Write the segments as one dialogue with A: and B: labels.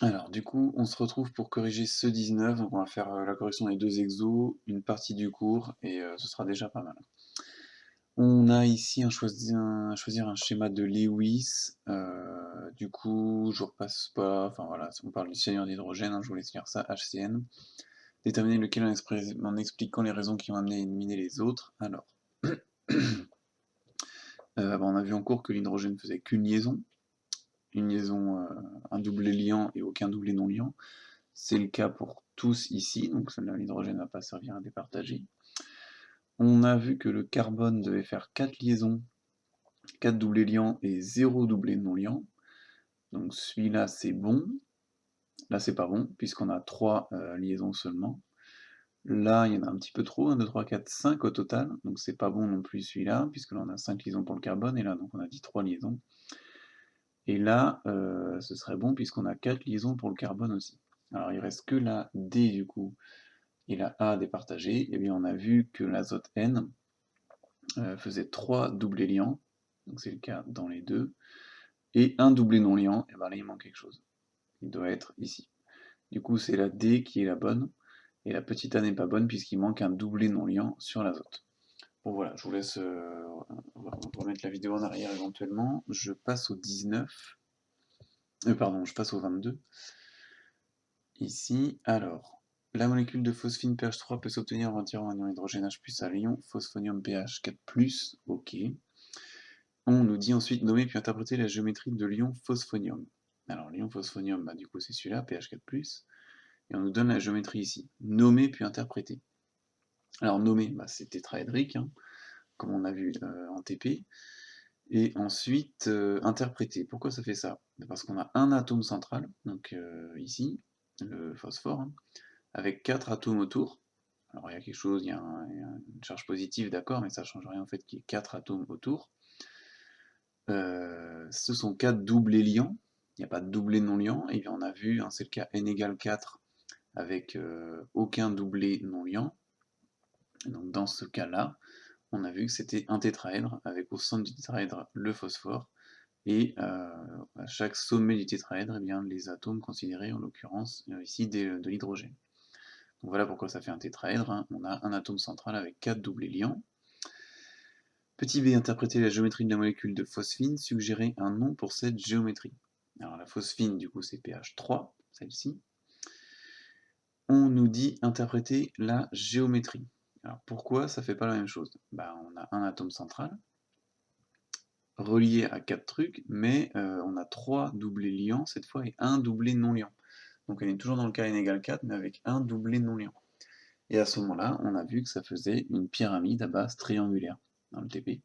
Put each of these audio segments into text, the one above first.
A: Alors du coup, on se retrouve pour corriger ce 19, donc on va faire la correction des deux exos, une partie du cours, et ce sera déjà pas mal. On a ici à choisir un schéma de Lewis, du coup je repasse pas, enfin voilà, on parle du cyanure d'hydrogène, hein, je vous laisse lire ça, HCN. Déterminer lequel en expliquant les raisons qui ont amené à éliminer les autres. Alors, on a vu en cours que l'hydrogène faisait qu'une liaison, un doublé liant et aucun doublé non liant. C'est le cas pour tous ici, donc l'hydrogène ne va pas servir à départager. On a vu que le carbone devait faire 4 liaisons, 4 doublés liants et 0 doublé non liant. Donc celui-là c'est bon, là c'est pas bon, puisqu'on a 3 liaisons seulement. Là il y en a un petit peu trop, 1, 2, 3, 4, 5 au total, donc c'est pas bon non plus celui-là, puisque là on a 5 liaisons pour le carbone, et là donc on a dit 3 liaisons. Et là ce serait bon puisqu'on a 4 liaisons pour le carbone aussi. Alors il reste que la D du coup, et la A départagée, et bien on a vu que l'azote N faisait 3 doublés liants, donc c'est le cas dans les deux, et un doublé non liant, et bien là il manque quelque chose. Il doit être ici. Du coup c'est la D qui est la bonne, et la petite A n'est pas bonne puisqu'il manque un doublé non liant sur l'azote. Bon voilà, je vous laisse remettre la vidéo en arrière éventuellement. Je passe au 19. Pardon, je passe au 22. Ici, alors, la molécule de phosphine pH3 peut s'obtenir en retirant un ion hydrogène H+ à l'ion phosphonium pH4+, ok. On nous dit ensuite nommer puis interpréter la géométrie de l'ion phosphonium. Alors l'ion phosphonium, bah, du coup c'est celui-là, pH4+, et on nous donne la géométrie ici. Nommer puis interpréter. Alors nommer, bah, c'est tétraédrique, hein, comme on a vu en TP. Et ensuite, interpréter. Pourquoi ça fait ça? Parce qu'on a un atome central, donc ici, le phosphore, hein, avec 4 atomes autour. Alors il y a quelque chose, il y a une charge positive, d'accord, mais ça ne change rien au fait qu'il y ait 4 atomes autour. Ce sont 4 doublés liants, il n'y a pas de doublé non liant, et bien on a vu, hein, c'est le cas n égale 4 avec aucun doublé non liant. Donc dans ce cas-là, on a vu que c'était un tétraèdre, avec au centre du tétraèdre le phosphore, et à chaque sommet du tétraèdre, eh bien, les atomes considérés, en l'occurrence ici de l'hydrogène. Donc voilà pourquoi ça fait un tétraèdre, hein. On a un atome central avec 4 doublés liants. Petit b, interpréter la géométrie de la molécule de phosphine, suggérer un nom pour cette géométrie. Alors la phosphine, du coup, c'est pH3, celle-ci. On nous dit interpréter la géométrie. Alors pourquoi ça fait pas la même chose? Bah, on a un atome central, relié à 4 trucs, mais on a 3 doublés liants cette fois et un doublé non liant. Donc on est toujours dans le cas n égale 4, mais avec un doublé non liant. Et à ce moment-là, on a vu que ça faisait une pyramide à base triangulaire dans le TP.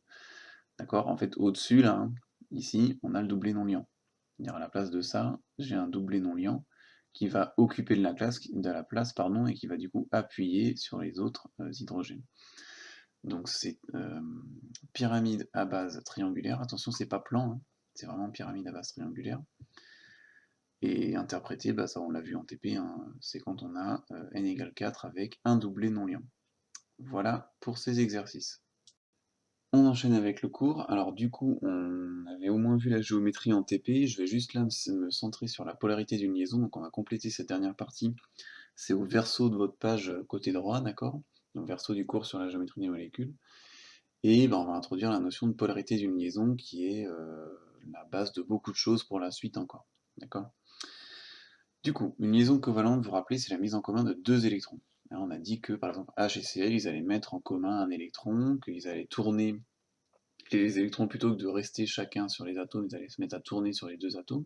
A: D'accord? En fait, au-dessus, là, hein, ici, on a le doublé non liant. C'est-à-dire à la place de ça, j'ai un doublé non liant qui va occuper de la place pardon, et qui va du coup appuyer sur les autres hydrogènes. Donc c'est pyramide à base triangulaire. Attention, c'est pas plan, hein, c'est vraiment pyramide à base triangulaire. Et interpréter, bah ça on l'a vu en TP, hein, c'est quand on a n égale 4 avec un doublé non liant. Voilà pour ces exercices. On enchaîne avec le cours. Alors du coup, on avait au moins vu la géométrie en TP. Je vais juste là me centrer sur la polarité d'une liaison. Donc on va compléter cette dernière partie. C'est au verso de votre page côté droit, d'accord? Donc verso du cours sur la géométrie des molécules. Et ben, on va introduire la notion de polarité d'une liaison qui est la base de beaucoup de choses pour la suite encore. D'accord? Du coup, une liaison covalente, vous vous rappelez, c'est la mise en commun de deux électrons. Là, on a dit que par exemple H et Cl, ils allaient mettre en commun un électron, qu'ils allaient tourner les électrons, plutôt que de rester chacun sur les atomes, ils allaient se mettre à tourner sur les deux atomes.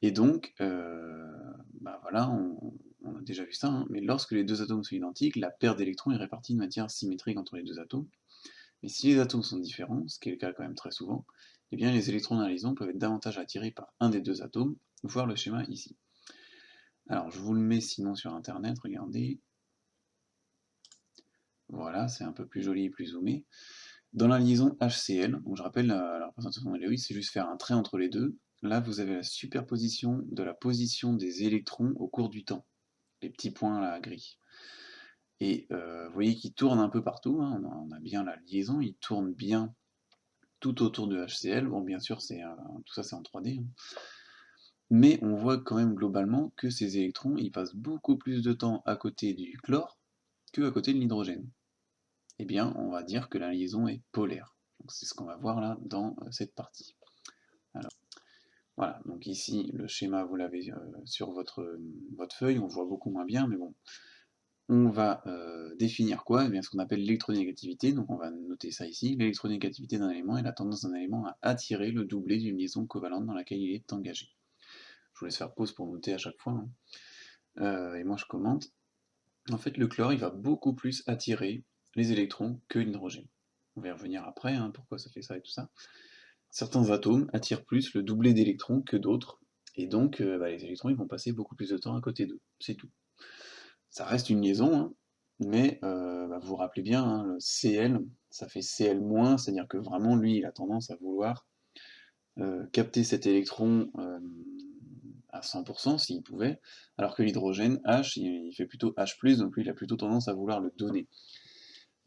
A: Et donc, bah voilà, on a déjà vu ça, hein, mais lorsque les deux atomes sont identiques, la paire d'électrons est répartie de manière symétrique entre les deux atomes. Mais si les atomes sont différents, ce qui est le cas quand même très souvent, eh bien les électrons d'un liaison peuvent être davantage attirés par un des deux atomes, voir le schéma ici. Alors je vous le mets sinon sur internet, regardez. Voilà, c'est un peu plus joli et plus zoomé. Dans la liaison HCl, donc je rappelle la représentation de Lewis, c'est juste faire un trait entre les deux. Là, vous avez la superposition de la position des électrons au cours du temps. Les petits points là, gris. Et vous voyez qu'ils tournent un peu partout, hein, on a bien la liaison, ils tournent bien tout autour de HCl. Bon, bien sûr, tout ça c'est en 3D, hein. Mais on voit quand même globalement que ces électrons, ils passent beaucoup plus de temps à côté du chlore que à côté de l'hydrogène. Eh bien, on va dire que la liaison est polaire. Donc c'est ce qu'on va voir là dans cette partie. Alors, voilà, donc ici, le schéma, vous l'avez sur votre feuille, on voit beaucoup moins bien, mais bon. On va définir quoi? Eh bien, ce qu'on appelle l'électronégativité, donc on va noter ça ici. L'électronégativité d'un élément est la tendance d'un élément à attirer le doublé d'une liaison covalente dans laquelle il est engagé. Je vous laisse faire pause pour noter à chaque fois, hein. Et moi je commente. En fait, le chlore, il va beaucoup plus attirer les électrons que l'hydrogène. On va y revenir après, hein, pourquoi ça fait ça et tout ça. Certains atomes attirent plus le doublé d'électrons que d'autres, et donc les électrons ils vont passer beaucoup plus de temps à côté d'eux, c'est tout. Ça reste une liaison, hein, mais vous vous rappelez bien, hein, le Cl, ça fait Cl-, c'est-à-dire que vraiment lui, il a tendance à vouloir capter cet électron à 100% s'il pouvait, alors que l'hydrogène, H, il fait plutôt H+, donc lui, il a plutôt tendance à vouloir le donner.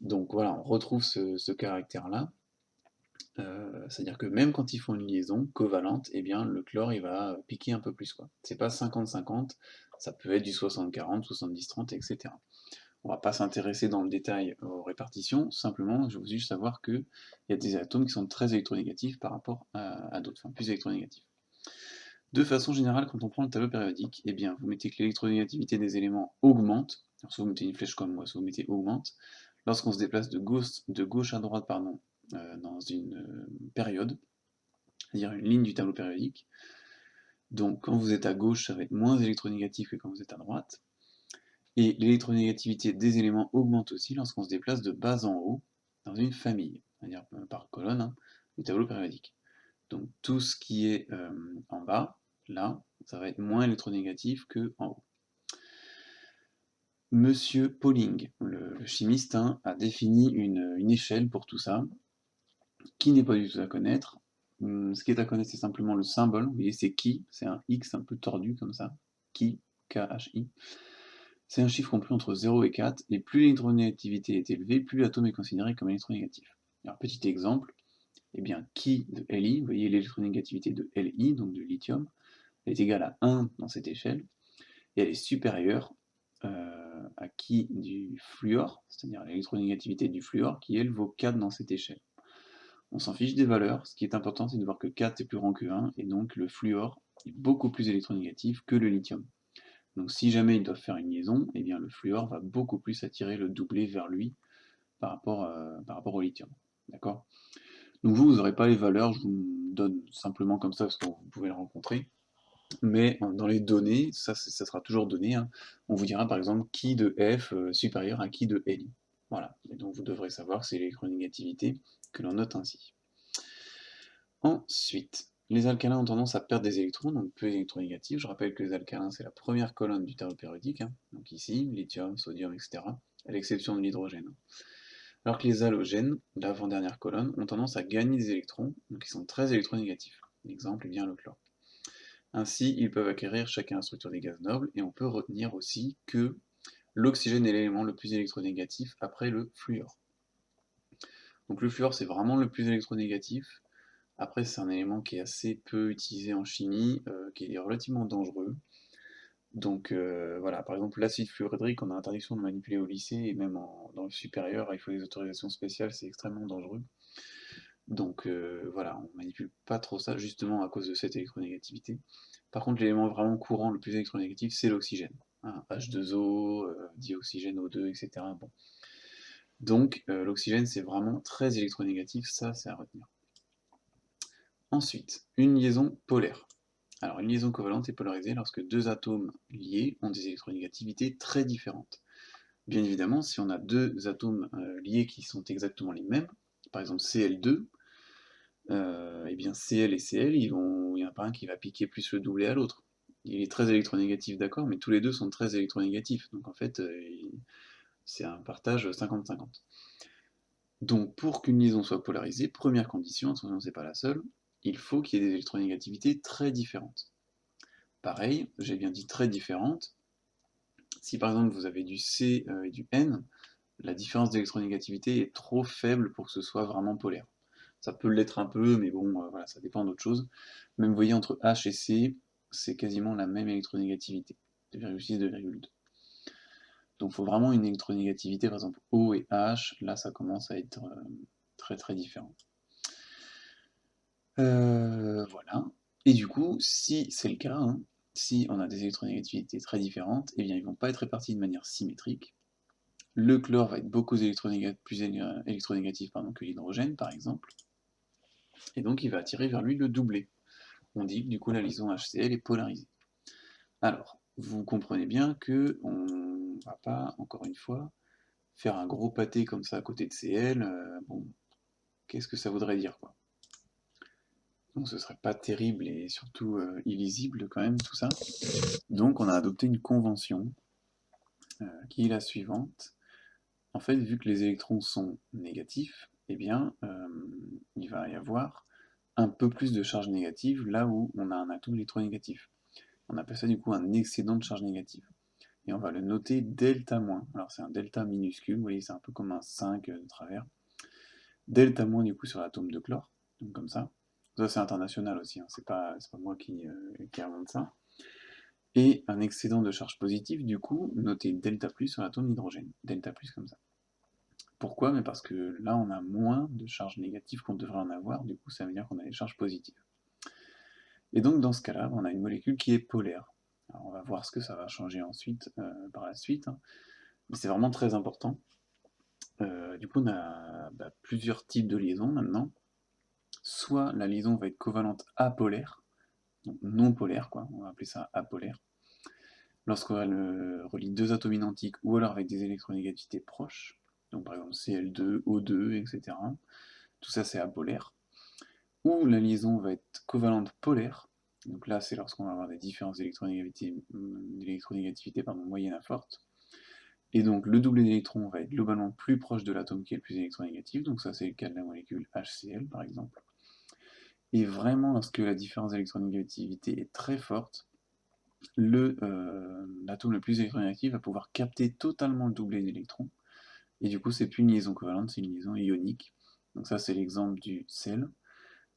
A: Donc voilà, on retrouve ce caractère-là, c'est-à-dire que même quand ils font une liaison covalente, eh bien le chlore, il va piquer un peu plus, quoi. C'est pas 50-50, ça peut être du 60-40, 70-30, etc. On va pas s'intéresser dans le détail aux répartitions, simplement, je veux juste savoir qu'il y a des atomes qui sont très électronégatifs par rapport à d'autres, enfin plus électronégatifs. De façon générale, quand on prend le tableau périodique, eh bien, vous mettez que l'électronégativité des éléments augmente, alors soit vous mettez une flèche comme moi, soit vous mettez augmente, lorsqu'on se déplace de gauche à droite pardon, dans une période, c'est-à-dire une ligne du tableau périodique. Donc quand vous êtes à gauche, ça va être moins électronégatif que quand vous êtes à droite. Et l'électronégativité des éléments augmente aussi lorsqu'on se déplace de bas en haut dans une famille, c'est-à-dire par colonne, hein, du tableau périodique. Donc tout ce qui est en bas, là, ça va être moins électronégatif que en haut. Monsieur Pauling, le chimiste, hein, a défini une échelle pour tout ça, qui n'est pas du tout à connaître. Ce qui est à connaître, c'est simplement le symbole. Vous voyez, c'est qui, c'est un X un peu tordu comme ça. Qui, K-H-I. C'est un chiffre compris entre 0 et 4, et plus l'électronégativité est élevée, plus l'atome est considéré comme électronégatif. Alors, petit exemple, eh bien, qui de Li, vous voyez l'électronégativité de Li, donc de lithium, est égale à 1 dans cette échelle, et elle est supérieure à qui du fluor, c'est-à-dire l'électronégativité du fluor, qui elle vaut 4 dans cette échelle. On s'en fiche des valeurs, ce qui est important c'est de voir que 4 est plus grand que 1, et donc le fluor est beaucoup plus électronégatif que le lithium. Donc si jamais ils doivent faire une liaison, eh bien le fluor va beaucoup plus attirer le doublé vers lui par rapport au lithium. D'accord? Donc vous n'aurez pas les valeurs, je vous donne simplement comme ça parce que vous pouvez les rencontrer. Mais dans les données, ça sera toujours donné, hein. On vous dira par exemple qui de F supérieur à qui de Li. Voilà, et donc vous devrez savoir que c'est l'électronégativité que l'on note ainsi. Ensuite, les alcalins ont tendance à perdre des électrons, donc peu électronégatifs. Je rappelle que les alcalins, c'est la première colonne du tableau périodique, hein. Donc ici, lithium, sodium, etc., à l'exception de l'hydrogène. Alors que les halogènes, l'avant-dernière colonne, ont tendance à gagner des électrons, donc ils sont très électronégatifs. L'exemple est bien le chlore. Ainsi, ils peuvent acquérir chacun la structure des gaz nobles, et on peut retenir aussi que l'oxygène est l'élément le plus électronégatif après le fluor. Donc le fluor, c'est vraiment le plus électronégatif. Après, c'est un élément qui est assez peu utilisé en chimie, qui est relativement dangereux. Donc voilà, par exemple l'acide fluorhydrique, on a interdiction de manipuler au lycée, et même dans le supérieur, il faut des autorisations spéciales, c'est extrêmement dangereux. Donc voilà, on manipule pas trop ça, justement à cause de cette électronégativité. Par contre, l'élément vraiment courant, le plus électronégatif, c'est l'oxygène, hein, H2O, dioxygène O2, etc. Bon. Donc l'oxygène, c'est vraiment très électronégatif, ça c'est à retenir. Ensuite, une liaison polaire. Alors, une liaison covalente est polarisée lorsque deux atomes liés ont des électronégativités très différentes. Bien évidemment, si on a deux atomes liés qui sont exactement les mêmes, par exemple Cl2, eh bien Cl et Cl, il n'y en a pas un qui va piquer plus le doublé à l'autre. Il est très électronégatif, d'accord, mais tous les deux sont très électronégatifs, donc en fait, c'est un partage 50-50. Donc pour qu'une liaison soit polarisée, première condition, attention c'est pas la seule, il faut qu'il y ait des électronégativités très différentes. Pareil, j'ai bien dit très différentes, si par exemple vous avez du C et du N, la différence d'électronégativité est trop faible pour que ce soit vraiment polaire. Ça peut l'être un peu, mais bon, voilà, ça dépend d'autre chose. Même vous voyez entre H et C, c'est quasiment la même électronégativité, 2,6, 2,2. Donc il faut vraiment une électronégativité, par exemple O et H, là ça commence à être très très différent. Voilà. Et du coup, si c'est le cas, hein, si on a des électronégativités très différentes, eh bien ils vont pas être répartis de manière symétrique. Le chlore va être beaucoup plus électronégatif que l'hydrogène, par exemple, et donc il va attirer vers lui le doublet. On dit que du coup la liaison HCl est polarisée. Alors, vous comprenez bien que on va pas, encore une fois, faire un gros pâté comme ça à côté de Cl, bon, qu'est-ce que ça voudrait dire, quoi? Donc ce serait pas terrible et surtout illisible quand même tout ça. Donc on a adopté une convention qui est la suivante. En fait, vu que les électrons sont négatifs, eh bien, il va y avoir un peu plus de charge négative là où on a un atome électronégatif. On appelle ça du coup un excédent de charge négative. Et on va le noter delta moins. Alors c'est un delta minuscule, vous voyez, c'est un peu comme un 5 de travers. Delta moins du coup sur l'atome de chlore, donc comme ça. Ça c'est international aussi, hein. C'est pas moi qui invente ça. Et un excédent de charge positive, du coup, noté delta plus sur l'atome d'hydrogène. Delta plus comme ça. Pourquoi? Mais parce que là, on a moins de charges négatives qu'on devrait en avoir, du coup, ça veut dire qu'on a des charges positives. Et donc, dans ce cas-là, on a une molécule qui est polaire. Alors, on va voir ce que ça va changer ensuite, par la suite, hein. Mais c'est vraiment très important. Du coup, on a plusieurs types de liaisons maintenant. Soit la liaison va être covalente apolaire, donc non polaire, quoi, on va appeler ça apolaire. Lorsqu'on relie deux atomes identiques ou alors avec des électronégativités proches, donc par exemple Cl2, O2, etc. Tout ça c'est apolaire. Ou la liaison va être covalente polaire, donc là c'est lorsqu'on va avoir des différences d'électronégativité moyenne à forte. Et donc le doublet d'électrons va être globalement plus proche de l'atome qui est le plus électronégatif, donc ça c'est le cas de la molécule HCl par exemple. Et vraiment lorsque la différence d'électronégativité est très forte, l'atome le plus électronégatif va pouvoir capter totalement le doublet d'électrons, et du coup c'est plus une liaison covalente, c'est une liaison ionique. Donc ça c'est l'exemple du sel.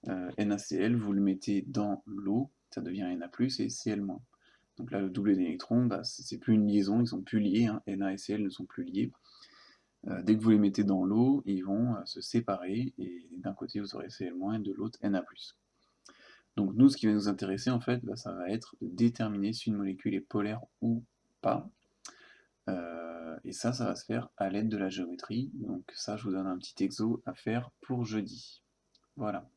A: NaCl, vous le mettez dans l'eau, ça devient Na+, et Cl-. Donc là le doublet d'électrons, c'est plus une liaison, ils sont plus liés, hein. Na et Cl ne sont plus liés. Dès que vous les mettez dans l'eau, ils vont se séparer, et d'un côté vous aurez Cl- et de l'autre Na+. Donc nous, ce qui va nous intéresser, en fait, ça va être de déterminer si une molécule est polaire ou pas. Et ça va se faire à l'aide de la géométrie. Donc ça, je vous donne un petit exo à faire pour jeudi. Voilà.